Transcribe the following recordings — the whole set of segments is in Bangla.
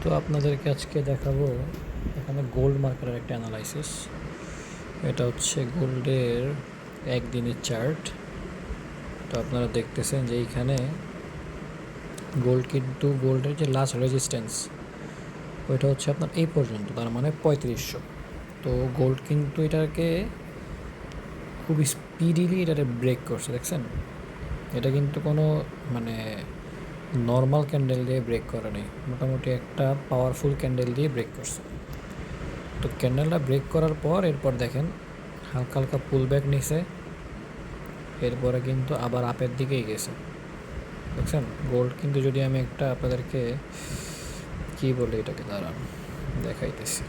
তো আপনাদেরকে আজকে দেখাবো এখানে গোল্ড মার্কেটের একটা অ্যানালাইসিস। এটা হচ্ছে গোল্ডের একদিনের চার্ট। তো আপনারা দেখতেছেন যে এইখানে গোল্ডের যে লাস্ট রেজিস্ট্যান্স ওইটা হচ্ছে আপনার এই পর্যন্ত, তার মানে 3500। তো গোল্ড কিন্তু এটাকে খুব স্পিডিলি এটাকে ব্রেক করছে, দেখছেন? এটা কিন্তু কোনো মানে নর্মাল ক্যান্ডেল দিয়ে ব্রেক করে নেই, মোটামুটি একটা পাওয়ারফুল ক্যান্ডেল দিয়ে ব্রেক করছে। তো ক্যান্ডেলটা ব্রেক করার পর এরপর দেখেন হালকা হালকা পুল ব্যাক নিছে, এরপরে কিন্তু আবার আপের দিকেই গেছে, দেখছেন? গোল্ড কিন্তু যদি আমি একটা আপনাদেরকে কি বলে এটাকে দাঁড়ান দেখাইতেছি,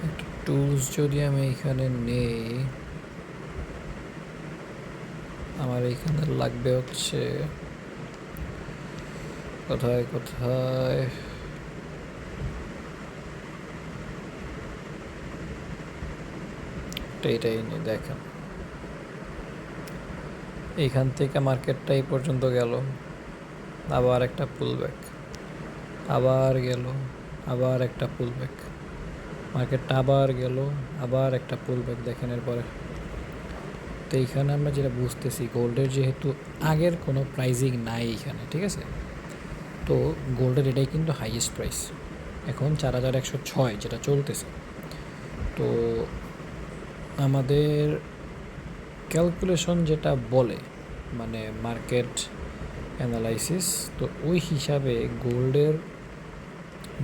একটা টুলস যদি আমি এখানে নেই, আমার এইখানে লাগবে হচ্ছে কোথায় কোথায় এইটাই নিয়ে দেখেন, এইখান থেকে মার্কেটটা এই পর্যন্ত গেল, আবার একটা পুল ব্যাক, আবার গেল, আবার একটা পুল ব্যাক, মার্কেটটা আবার গেল, আবার একটা পুল ব্যাক। দেখেন এরপরে তো এইখানে আমরা যেটা বুঝতেছি, গোল্ডের যেহেতু আগের কোনো প্রাইজিং নাই এইখানে, ঠিক আছে? তো গোল্ডের এটাই কিন্তু হাইয়েস্ট প্রাইস এখন 4106 যেটা চলতেছে। তো আমাদের ক্যালকুলেশন যেটা বলে, মানে মার্কেট অ্যানালাইসিস, তো ওই হিসাবে গোল্ডের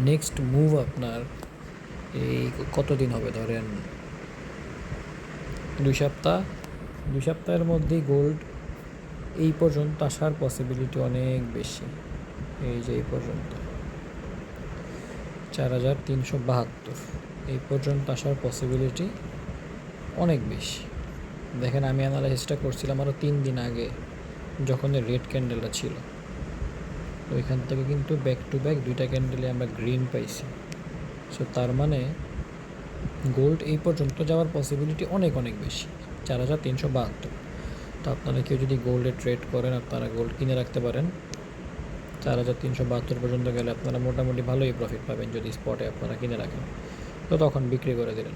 নেক্সট মুভ আপনার এই কতদিন হবে, ধরেন 2 সপ্তাহ, 2 সপ্তাহের মধ্যেই গোল্ড এই পর্যন্ত আসার পসিবিলিটি অনেক বেশি। এই যে এই পর্যন্ত 4372, এই পর্যন্ত আসার পসিবিলিটি অনেক বেশি। দেখেন আমি অ্যানালাইসিসটা করছিলাম আরও 3 দিন আগে, যখন রেড ক্যান্ডেলটা ছিল, তো ওইখান থেকে কিন্তু ব্যাক টু ব্যাক 2টা ক্যান্ডেলে আমরা গ্রিন পাইছি। সো তার মানে গোল্ড এই পর্যন্ত যাওয়ার পসিবিলিটি অনেক অনেক বেশি, 4372। তো আপনারা কেউ যদি গোল্ডে ট্রেড করেন, আপনারা গোল্ড কিনে রাখতে পারেন। 4372 পর্যন্ত গেলে আপনারা মোটামুটি ভালোই প্রফিট পাবেন যদি স্পটে আপনারা কিনে রাখেন, তো তখন বিক্রি করে দিলেন।